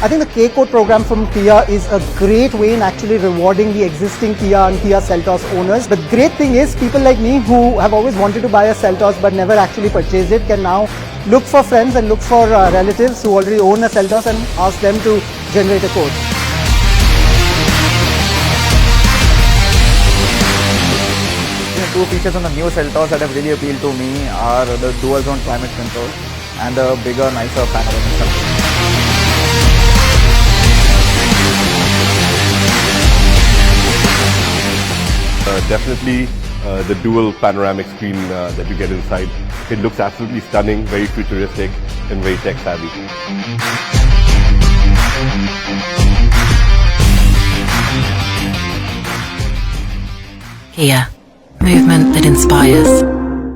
I think the K-Code program from Kia is a great way in actually rewarding the existing Kia and Kia Seltos owners. The great thing is people like me who have always wanted to buy a Seltos but never actually purchased it can now look for friends and look for relatives who already own a Seltos and ask them to generate a code. Two features on the new Seltos that have really appealed to me are the dual zone climate control and the bigger, nicer panoramic sunroof. Definitely the dual panoramic screen that you get inside. It looks absolutely stunning, very futuristic and very tech savvy. Kia, movement that inspires.